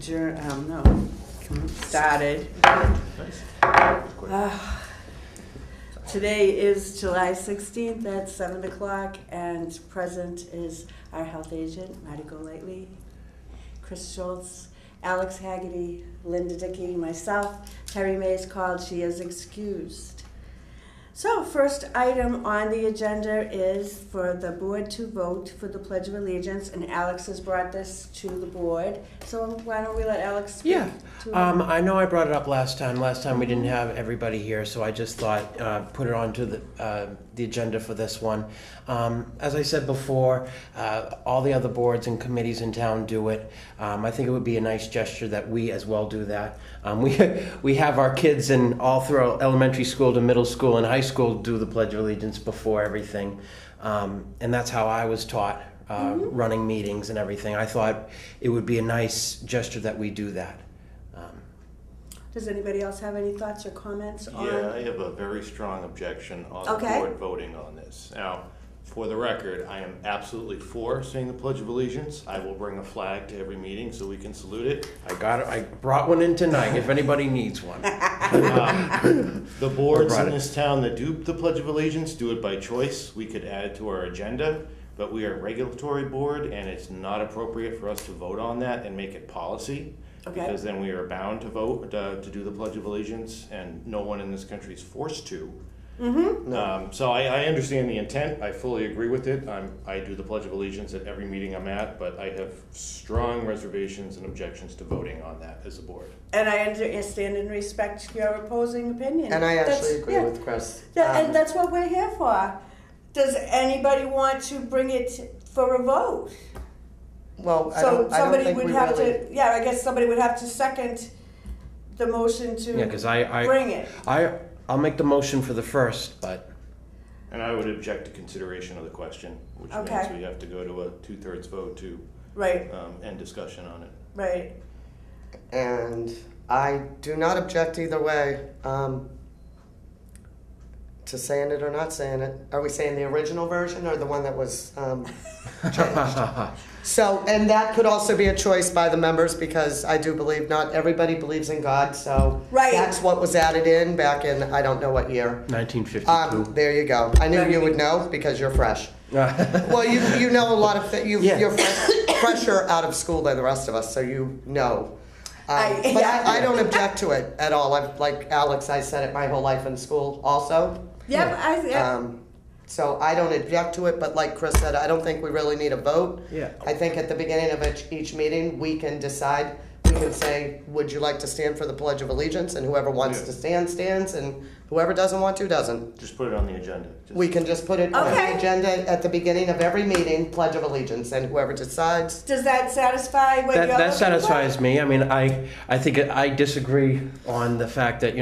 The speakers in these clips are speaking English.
started. Today is July 16th at 7 o'clock, and present is our health agent, Marty Golightly, Chris Schultz, Alex Haggerty, Linda Dickey, myself. Terry Mays called, she is excused. So, first item on the agenda is for the board to vote for the Pledge of Allegiance, and Alex has brought this to the board. So why don't we let Alex speak? Yeah, I know I brought it up last time. Last time we didn't have everybody here, so I just thought put it onto the agenda for this one. As I said before, all the other boards and committees in town do it. I think it would be a nice gesture that we as well do that. We have our kids in all through elementary school to middle school and high school do the Pledge of Allegiance before everything, and that's how I was taught running meetings and everything. I thought it would be a nice gesture that we do that. Does anybody else have any thoughts or comments on? Yeah, I have a very strong objection on the board voting on this. Now, for the record, I am absolutely for saying the Pledge of Allegiance. I will bring a flag to every meeting so we can salute it. I brought one in tonight if anybody needs one. The boards in this town that do the Pledge of Allegiance do it by choice. We could add it to our agenda, but we are a regulatory board, and it's not appropriate for us to vote on that and make it policy. Okay. Because then we are bound to vote to do the Pledge of Allegiance, and no one in this country is forced to. Mm-hmm. So I understand the intent. I fully agree with it. I do the Pledge of Allegiance at every meeting I'm at, but I have strong reservations and objections to voting on that as a board. And I understand and respect your opposing opinion. And I actually agree with Chris. Yeah, and that's what we're here for. Does anybody want to bring it for a vote? Well, I So don't somebody think would we have really... to, I guess somebody would have to second the motion to Yeah, because bring it. I'll make the motion for the first, but And I would object to consideration of the question, which Okay. means we have to go to a 2/3 vote to Right, end discussion on it. right. And I do not object either way to saying it or not saying it. Are we saying the original version or the one that was changed? So, and that could also be a choice by the members, because I do believe not everybody believes in God, so Right. that's what was added in back in, I don't know what year. 1952. There you go. I knew you would know because you're fresh. Well, you know a lot of things. Yeah. You're fresher out of school than the rest of us, so you know. But I don't object to it at all. Like Alex, I said it my whole life in school also. Yep, So I don't object to it, but like Chris said, I don't think we really need a vote. Yeah. I think at the beginning of each meeting, we can decide, we can say, would you like to stand for the Pledge of Allegiance? And whoever wants to stand, stands, and whoever doesn't want to, doesn't. Just put it on the agenda. We can just put it on Okay. the agenda at the beginning of every meeting, Pledge of Allegiance, and whoever decides. Does that satisfy what you're that looking satisfies for? me. I mean, I think I disagree on the fact that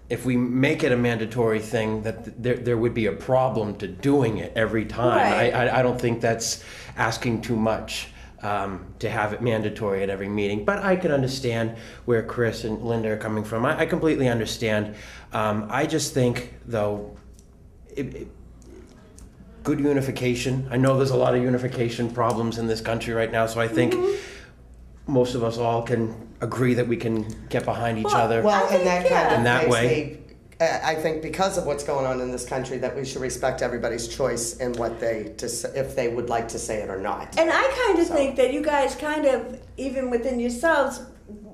if we make it a mandatory thing, that there would be a problem to doing it every time. Right. I don't think that's asking too much to have it mandatory at every meeting. But I can understand where Chris and Linda are coming from. I completely understand. I just think, though, good unification. I know there's a lot of unification problems in this country right now, so I think most of us all can agree that we can get behind each other. Well, and that kind of In that makes way. me, I think because of what's going on in this country, that we should respect everybody's choice in what if they would like to say it or not. And I kind of think that you guys kind of, even within yourselves,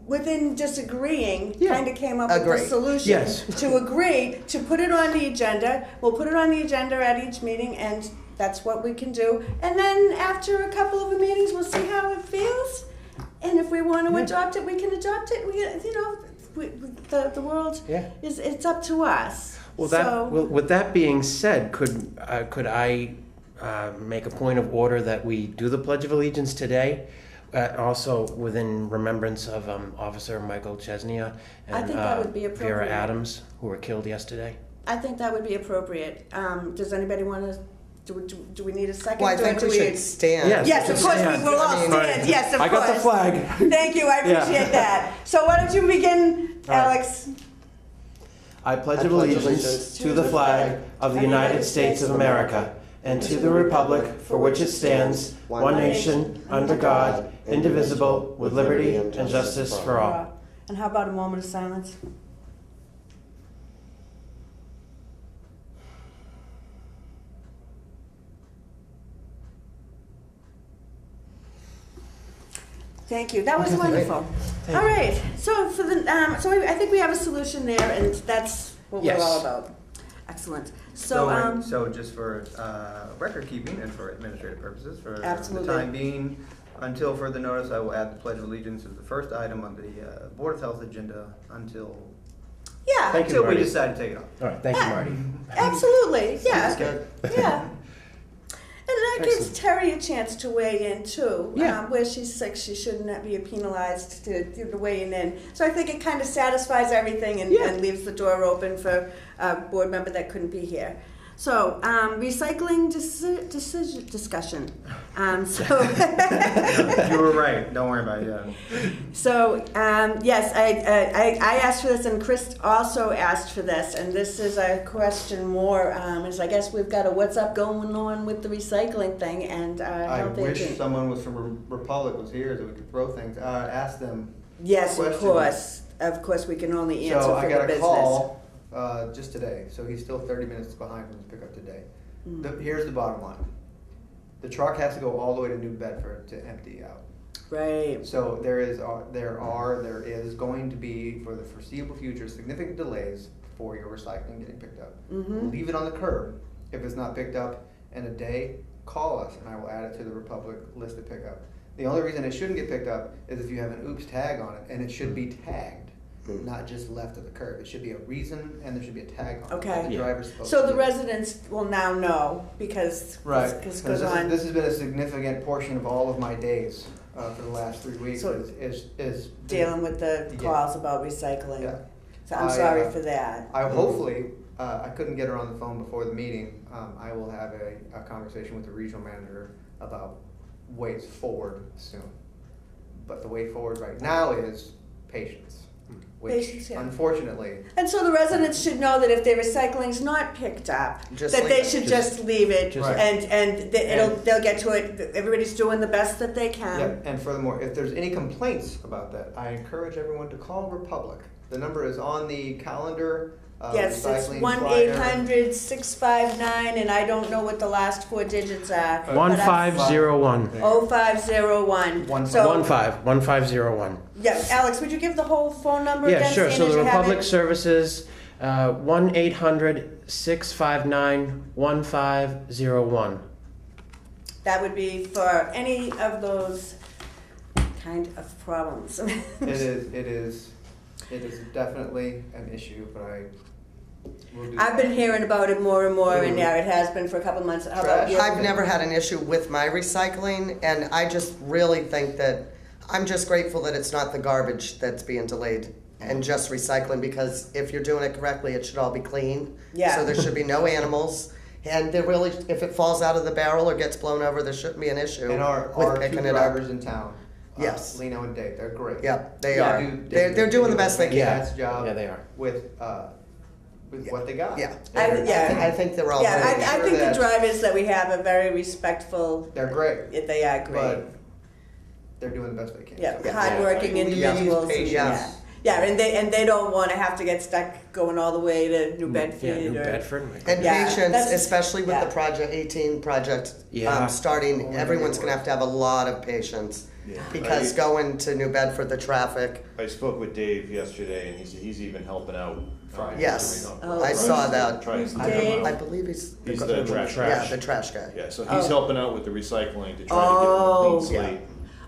within disagreeing, kind of came up with Agree. a solution Yes. to agree to put it on the agenda. We'll put it on the agenda at each meeting, and that's what we can do. And then after a couple of the meetings, we'll see how it feels. And if we want to adopt it, we can adopt it. The world it's up to us. With that being said, could I make a point of order that we do the Pledge of Allegiance today, also within remembrance of Officer Michael Chesnia and I think that would be appropriate. Vera Adams, who were killed yesterday? I think that would be appropriate. Does anybody want to? Do we need a second? Well, I think we should stand. Yes, of course, we will all stand. Yes, of course. I got the flag. Thank you, I appreciate that. So why don't you begin, Alex? I pledge allegiance to the flag of the United States of America and to the republic for which it stands, one nation, under God, indivisible, with liberty and justice for all. And how about a moment of silence? Thank you. That was wonderful. Thank All you. right. So for the I think we have a solution there, and that's what Yes. we're all about. Excellent. So So just for record keeping and for administrative purposes, for Absolutely. the time being, until further notice, I will add the Pledge of Allegiance as the first item on the Board of Health agenda until yeah, Thank you, until we Marty. decide to take it off. All right, thank you, Marty. absolutely. Yeah. Sounds good. Yeah. And that gives Excellent. Terry a chance to weigh in too. Yeah. Where she's sick, she shouldn't be penalized to weigh in. So I think it kind of satisfies everything and, Yeah. and leaves the door open for a board member that couldn't be here. So recycling discussion. You were right. Don't worry about it. Yeah. So yes, I asked for this, and Chris also asked for this, and this is a question more. Is I guess we've got a what's up going on with the recycling thing, and I health wish agent. someone was from Republic was here so we could throw things. Ask them. Yes, of question. course, we can only answer So for I got the a business. call just today. So he's still 30 minutes behind from his pickup today. Here's the bottom line. The truck has to go all the way to New Bedford to empty out. Right. So there is going to be, for the foreseeable future, significant delays for your recycling getting picked up. Mm-hmm. Leave it on the curb. If it's not picked up in a day, call us and I will add it to the Republic list to pick up. The only reason it shouldn't get picked up is if you have an oops tag on it, and it should be tagged, not just left at the curb. It should be a reason and there should be a tag on it. Okay. The driver's supposed So to the do. residents will now know because Right. this 'Cause goes this, on. this has been a significant portion of all of my days for the last 3 weeks. So is dealing with the Yeah. calls about recycling. Yeah. So I'm I, sorry uh, for that. I hopefully, I couldn't get her on the phone before the meeting. I will have a conversation with the regional manager about ways forward soon. But the way forward right now is patience, which Patience, yeah. unfortunately, And so the residents should know that if their recycling's not picked up, Just that leave they it. should just leave it, Just- and they'll get to it. Everybody's doing the best that they can. yeah, and furthermore, if there's any complaints about that, I encourage everyone to call Republic. The number is on the calendar. Yes, it's recycling 1-800-659, and I don't know what the last four digits are. 1501. 0501. So 1501. yeah, Alex, would you give the whole phone number Yeah, again? sure. seeing So as the you have Republic it? Services, 1-800-659-1501. That would be for any of those kind of problems. It is definitely an issue, but I will do. I've been hearing about it more and more, and yeah, it has been for a couple of months. How about Trash. you? I've never had an issue with my recycling, and I just really think that, I'm just grateful that it's not the garbage that's being delayed and just recycling, because if you're doing it correctly, it should all be clean. Yeah. So there should be no animals, and there really, if it falls out of the barrel or gets blown over, there shouldn't be an issue And our with two picking it up. drivers in town. Yes. Lino and Dave, they're great. Yeah, they Yeah. are. They're doing the best they Yeah. can. That's job. Yeah, they are. With what they got. Yeah. Yeah. I think they're all. Yeah, very- I sure think the that- drivers that we have are very respectful. They're great, They are great. but they're doing the best they can. Yeah, So- hardworking Please, individuals. patience. Yeah. Yeah, and they don't want to have to get stuck going all the way to New Bedford. Yeah, New or, Bedford. And Yeah, patience, that's- especially with yeah. the Project 18 project Yeah. starting, Oh, everyone's yeah. gonna have to have a lot of patience. Yeah. Because going to New Bedford, the traffic, I spoke with Dave yesterday, and he said he's even helping out. Friday. Yes. Oh, I saw that. Trying to Who's help Dave? I out. believe he's. He's the trash Yeah, guy. the trash guy. Yeah, so he's Oh. helping out with the recycling to try Oh, to get a clean yeah. slate.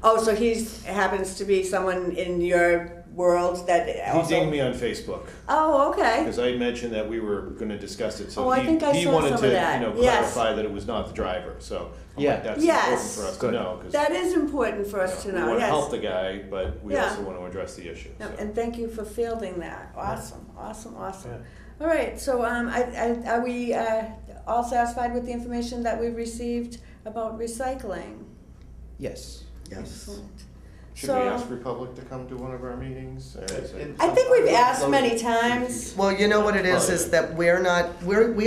Oh, so he's happens to be someone in your world that He also. dinged me on Facebook, Oh, okay. because I mentioned that we were gonna discuss it, so Oh, I think I he saw wanted some to, of that. Yes. clarify that it was not the driver, so. I'm Yeah. like, that's Yes. important for us to Good. know, because, That is important for us to we know. wanna Yes. help the guy, but we Yeah. also wanna address the issue, No, so. and thank you for fielding that. Awesome, awesome, awesome. Yeah. All right, so are we all satisfied with the information that we've received about recycling? Yes. Yes. Excellent. Should So- we ask Republic to come to one of our meetings? Or is it- I think we've asked many times. Well, you know what it is that we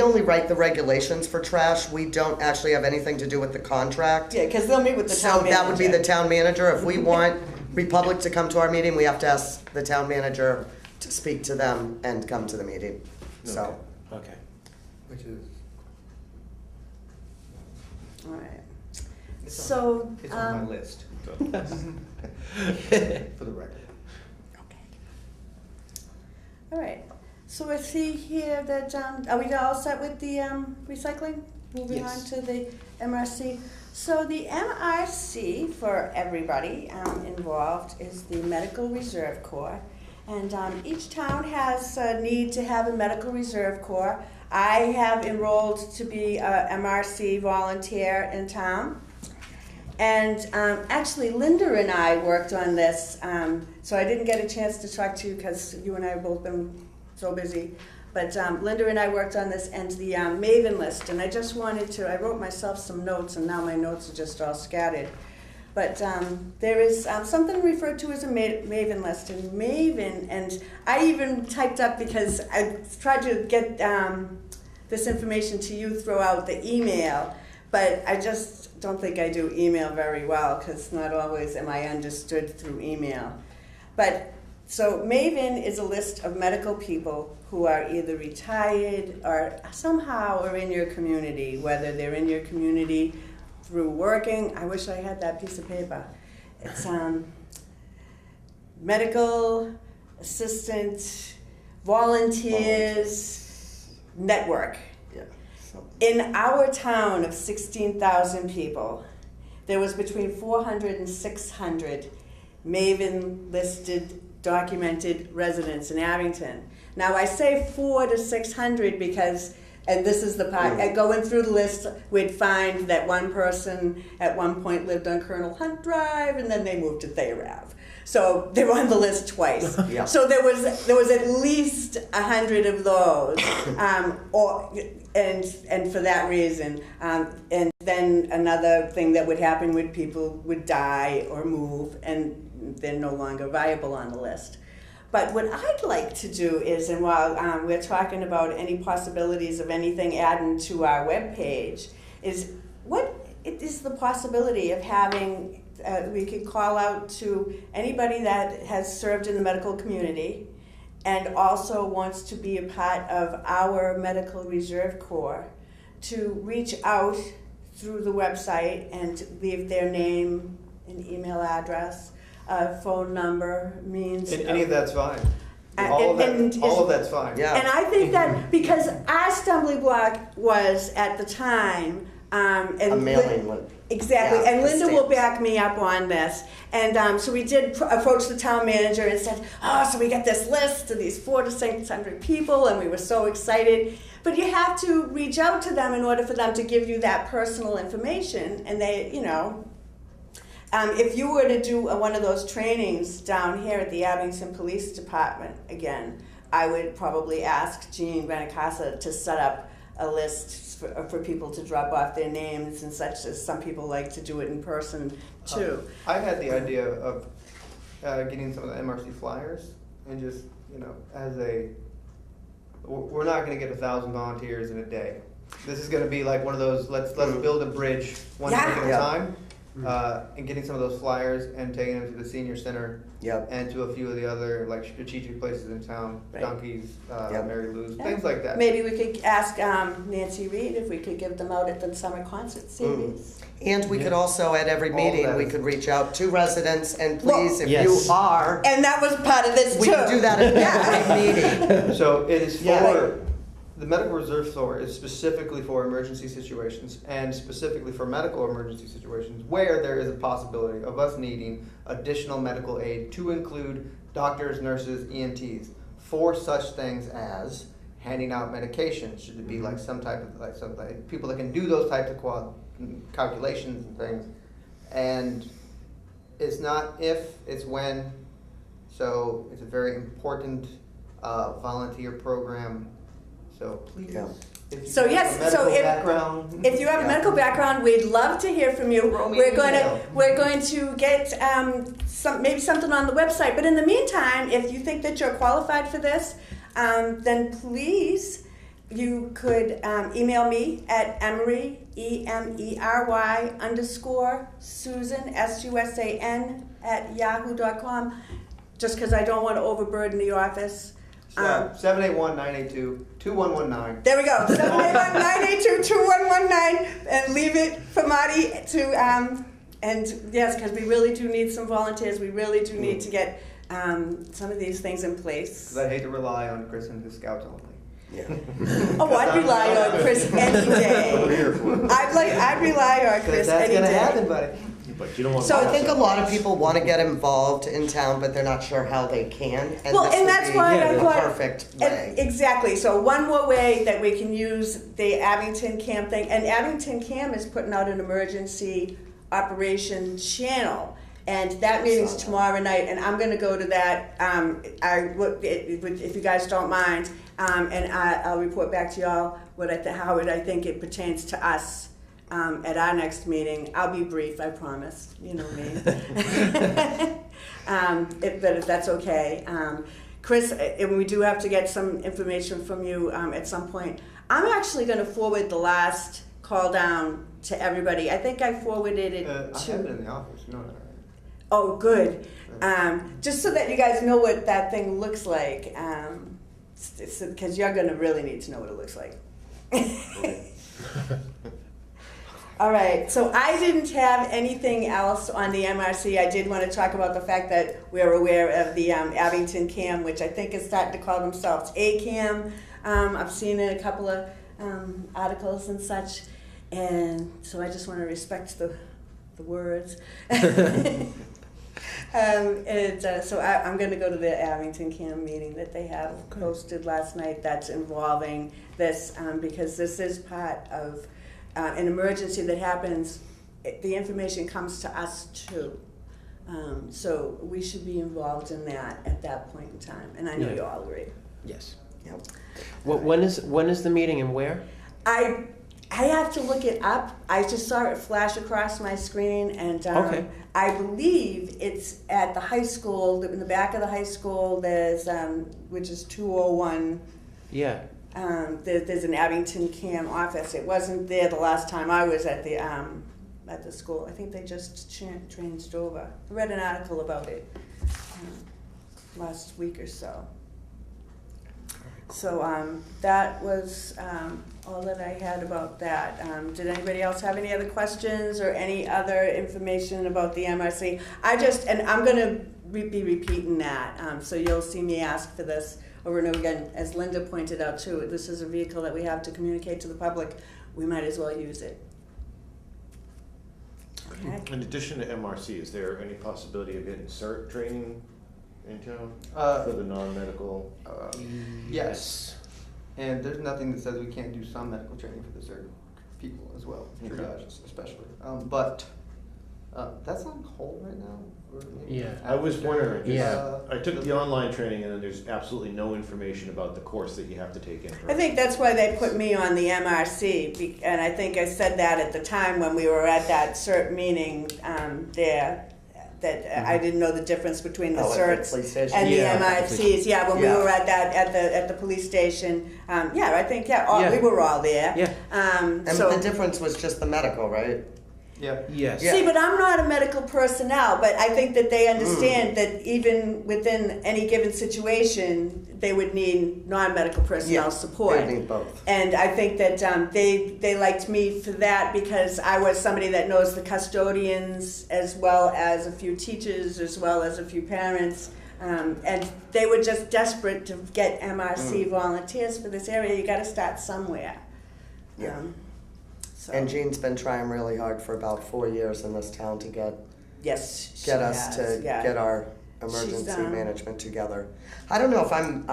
only write the regulations for trash. We don't actually have anything to do with the contract. Yeah, because they'll meet with the So town manager. that would be the town manager. If we want Republic to come to our meeting, we have to ask the town manager to speak to them and come to the meeting. So, Okay. Which is, All right. it's So, on, it's on my list, for the record. Okay. All right. So I see here that, are we all set with the recycling? Moving on Yes. to the MRC. So the MRC, for everybody involved, is the Medical Reserve Corps. And each town has a need to have a Medical Reserve Corps. I have enrolled to be a MRC volunteer in town. And actually, Linda and I worked on this, so I didn't get a chance to talk to you because you and I have both been so busy. But Linda and I worked on this and the Maven list, and I just wanted to, I wrote myself some notes, and now my notes are just all scattered. But there is something referred to as a Maven list, and Maven, and I even typed up because I tried to get this information to you throughout the email, but I just don't think I do email very well because not always am I understood through email. But so Maven is a list of medical people who are either retired or somehow are in your community, whether they're in your community through working. I wish I had that piece of paper. It's medical assistant, volunteers, network. yeah. So, In our town of 16,000 people, there was between 400 and 600 Maven listed documented residents in Abington. Now I say 400 to 600 because, and this is the part, going through the list, we'd find that one person at one point lived on Colonel Hunt Drive and then they moved to Thayer Ave. So they were on the list twice. Yeah. So there was at least 100 of those, and for that reason, and then another thing that would happen would people would die or move, and they're no longer viable on the list. But what I'd like to do is, and while we're talking about any possibilities of anything adding to our webpage, is what is the possibility of having, we could call out to anybody that has served in the medical community and also wants to be a part of our Medical Reserve Corps to reach out through the website and leave their name and email address, phone number, means. And any of that's fine. And- All of that, and all is- of that's fine. Yeah. And I think that because our stumbling block was at the time, and a mailing list. exactly, Yeah, and the Linda will stamps. back me up on this. And so we did approach the town manager and said, oh, so we got this list of these 400 to 600 people, and we were so excited. But you have to reach out to them in order for them to give you that personal information, and they, you know. If you were to do one of those trainings down here at the Abington Police Department again, I would probably ask Jean Benacasa to set up a list for people to drop off their names and such, as some people like to do it in person too. I had the idea of getting some of the MRC flyers and just, you know, we're not gonna get 1,000 volunteers in a day. This is gonna be like one of those, let's build a bridge one thing at a Yeah. time. And getting some of those flyers and taking them to the senior center Yep. and to a few of the other like strategic places in town, Right. Donkeys, Yep. Mary Lou's, Yeah. things like that. Maybe we could ask Nancy Reed if we could give them out at the summer concert series. And we could also, at every All meeting, that we is- could reach out to residents and Well, please, if Yes. you are, And that was part of this too. we can do that at every meeting. So it is Yeah. for, the Medical Reserve Store is specifically for emergency situations and specifically for medical emergency situations where there is a possibility of us needing additional medical aid to include doctors, nurses, EMTs for such things as handing out medications. Should it be like some type of, people that can do those types of calculations and things. And it's not if, it's when. So it's a very important volunteer program. So please Yeah. If you So have yes, a medical so background. if you have a Yeah. medical background, we'd love to hear from you. Throw me an email. We're going to get maybe something on the website. But in the meantime, if you think that you're qualified for this, then please, you could email me at Emery, _Susan, SUSAN, @yahoo.com, just because I don't want to overburden the office. 781-982-2119. There we go. 781-982-2119, and leave it for Marty to, and yes, because we really do need some volunteers. We really do need to get some of these things in place. Because I hate to rely on Chris and his scouts only. Oh, I'd rely on Chris any We're day. here for it. I'd rely on Chris That's any gonna day. happen, buddy. But you don't want. So I think a lot of people want to get involved in town, but they're not sure how they can. And Well, this and would that's be why Yeah, I the thought perfect way. exactly. So one more way that we can use the Abington Cam thing, and Abington Cam is putting out an emergency operation channel, and that meeting's tomorrow night, and I'm going to go to that. If you guys don't mind, and I'll report back to y'all how I think it pertains to us. At our next meeting, I'll be brief, I promise. You know me. But if that's okay. Chris, and we do have to get some information from you at some point. I'm actually going to forward the last call down to everybody. I think I forwarded it I have it to. in the office. You know that, right? Oh, good. Just so that you guys know what that thing looks like. Because you're going to really need to know what it looks like. All right, so I didn't have anything else on the MRC. I did want to talk about the fact that we're aware of the Abington CAM, which I think is starting to call themselves ACAM. I've seen in a couple of articles and such, and so I just want to respect the words. So I'm going to go to the Abington CAM meeting that they have posted last night that's involving this, because this is part of an emergency that happens. The information comes to us too. So we should be involved in that at that point in time. And I know you all agree. Yes. Yep. When is the meeting and where? I have to look it up. I just saw it flash across my screen, and Okay. I believe it's at the high school. In the back of the high school, there's which is 201. Yeah. There's an Abington CAM office. It wasn't there the last time I was at the school. I think they just changed over. I read an article about it last week or so. So that was all that I had about that. Did anybody else have any other questions or any other information about the MRC? And I'm going to be repeating that. So you'll see me ask for this over and over again. As Linda pointed out too, this is a vehicle that we have to communicate to the public. We might as well use it. Okay. In addition to MRC, is there any possibility of getting CERT training in town for the non-medical? Yes. And there's nothing that says we can't do some medical training for the certain people as well, Okay. triage especially. But that's on hold right now. Or maybe Yeah. I was after, wondering, 'cause Yeah. I took the online training and then there's absolutely no information about the course that you have to take in. I think that's why they put me on the MRC, and I think I said that at the time when we were at that CERT meeting there, that I didn't know the difference between the Oh, at the certs police station? and Yeah, the at the MRCs. Yeah, when we Yeah. were at the police station. I think Yeah. we were all there. Yeah. And So the difference was just the medical, right? Yeah. Yes. Yeah. see, but I'm not a medical personnel, but I think that they understand that even within any given situation, they would need non-medical personnel support. They need both. And I think that they liked me for that because I was somebody that knows the custodians as well as a few teachers, as well as a few parents. And they were just desperate to get MRC volunteers for this area. You got to start somewhere. Yeah. So, And Jean's been trying really hard for about 4 years in this town to get yes, she us has, to yeah. get our emergency She's, management together. I don't know if I'm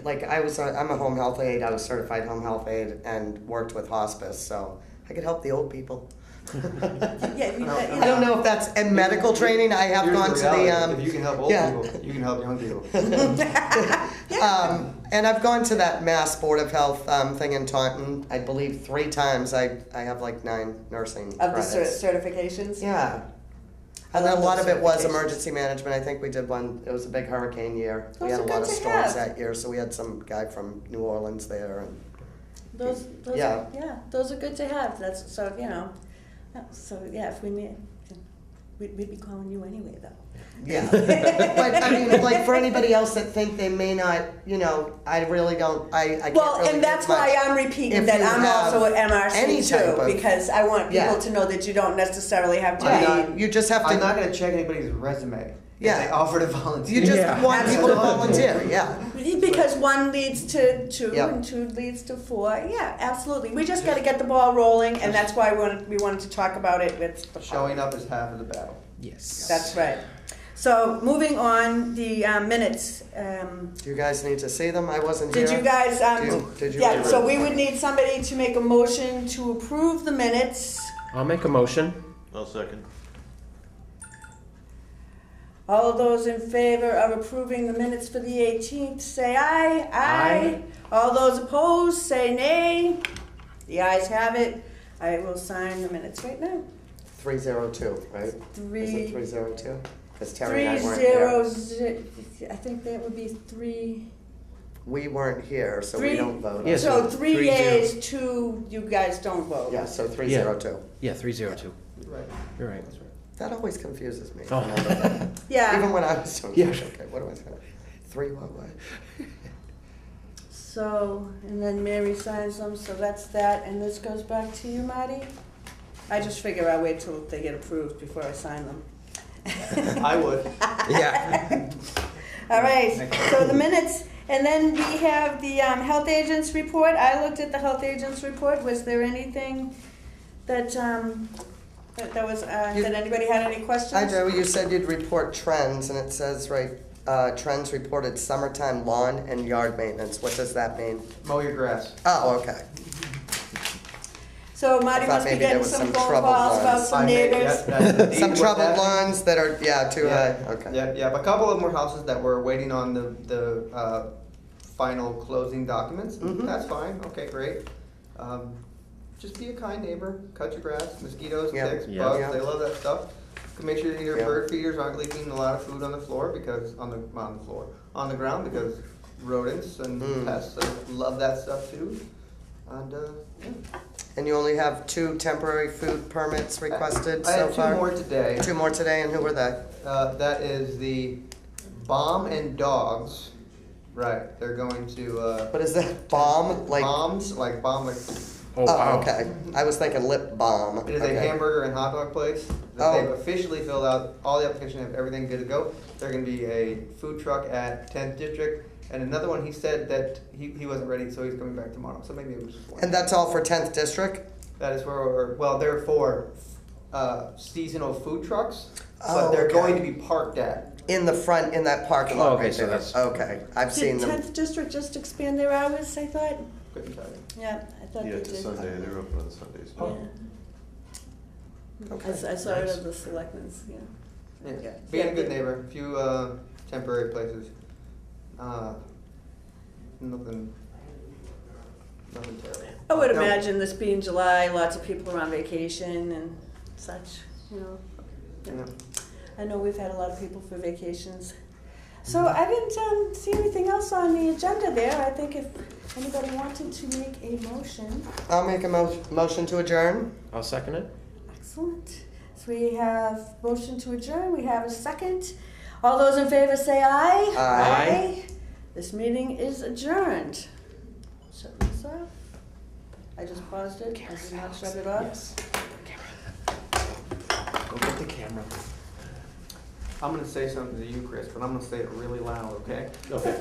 like I'm a home health aide. I was certified home health aide and worked with hospice, so I could help the old people. Yeah, I don't know if that's in medical training. I have Here's gone to the, reality. If you can help old yeah. people, you can help young people. And I've gone to that Mass Board of Health thing in Taunton, I believe 3 times. I have like 9 nursing Of the credits. certifications? Yeah. I And then a love lot those of it was certifications. emergency management. I think we did one, it was a big hurricane year. We Those had a are lot good of to storms have. that year, so we had some guy from New Orleans there. And Those Yeah. those are good to have, that's, so, you know, so, yeah, if we need, we'd be calling you anyway, though. yeah. But I mean, like for anybody else that think they may not, you know, I really don't, I can't Well, really and that's give much. why I'm repeating If that you I'm have also at any MRC type too, of- because I want Yeah. people to know that you don't necessarily have to I'm be. You just have to. I'm not gonna check anybody's resume. Yeah. If they offer to volunteer. You just Yeah. want people to Absolutely. volunteer, yeah. Because 1 leads to 2, Yep. and 2 leads to 4. Yeah, absolutely. We just got to get the ball rolling, and that's why we wanted to talk about it with the Showing up is half of the battle. Yes. That's right. So moving on, the minutes. Do you guys need to see them? I wasn't here. Did you guys? Did you? Yeah. So we would need somebody to make a motion to approve the minutes. I'll make a motion. I'll second. All those in favor of approving the minutes for the 18th, say aye. Aye. All those opposed, say nay. The ayes have it. I will sign the minutes right now. 302, right? Is it 302? Because Terry and I weren't here. I think that would be 3. We weren't here, so we Three- don't vote. Yes. So so 3 3-0. yeas, 2 you guys don't vote. Yeah, so 302. Yeah, 302. Right. You're right. That always confuses me. Oh. Yeah. Even when I was doing Yeah. it, okay, what am I saying? 3 what? So, and then Mary signs them, so that's that, and this goes back to you, Marty? I just figure I'll wait till they get approved before I sign them. I would. Yeah. All right, so the minutes, and then we have the health agents report. I looked at the health agents report. Was there anything that, that was, that anybody had any questions? I do, you said you'd report trends, and it says, right, trends reported summertime lawn and yard maintenance. What does that mean? Mow your grass. Oh, okay. So Marty I thought must be maybe there getting was some some phone troubled calls about lawns. some neighbors. Some What's troubled happening? lawns that are, yeah, too high, okay. Yeah, but a couple of them were houses that were waiting on the final closing documents. Mhm. That's fine, okay, great. Just be a kind neighbor, cut your grass, mosquitoes, Yeah. ticks, Yeah. bugs, Yeah. they love that stuff. Make sure that your Yeah. bird feeders aren't leaking a lot of food on the floor because, on the ground because rodents and Mm. pests love that stuff too. And, yeah. And you only have 2 temporary food permits requested I so have far? 2 more today. 2 more today, and who were they? That is the Bomb and Dogs. Right, they're going to, What is that, bomb? Like, bombs, like bomb, like, Oh, wow. okay. I was thinking lip balm. it is Okay. a hamburger and hot dog place. That Oh. they've officially filled out, all the application, have everything good to go. They're gonna be a food truck at 10th District. And another one, he said that he wasn't ready, so he's coming back tomorrow, so maybe it was just one. And that's all for 10th District? That is for, well, they're for, seasonal food trucks, Oh, but they're okay. going to be parked at. In the front, in that parking lot Oh, okay, right so there? that's- Okay, I've seen Did them. 10th District just expand their hours, I thought? Couldn't tell you. Yeah, I thought Yeah, they it's a did. Sunday, they're open on Sundays. Yeah. Okay. I saw it at the selectmen's, yeah. Yeah, Yeah. being Yeah, a good they- neighbor, a few temporary places. Nothing terrible. I would No. imagine this being July, lots of people are on vacation and such, you know. Yeah. I know we've had a lot of people for vacations. So I didn't see anything else on the agenda there. I think if anybody wanted to make a motion. I'll make a motion to adjourn. I'll second it. Excellent. So we have motion to adjourn. We have a second. All those in favor say aye. Aye. This meeting is adjourned. Shut this off. I just paused it. I did not shut it off. Yes. Go get the camera. I'm gonna say something to you, Chris, but I'm gonna say it really loud, okay? Okay.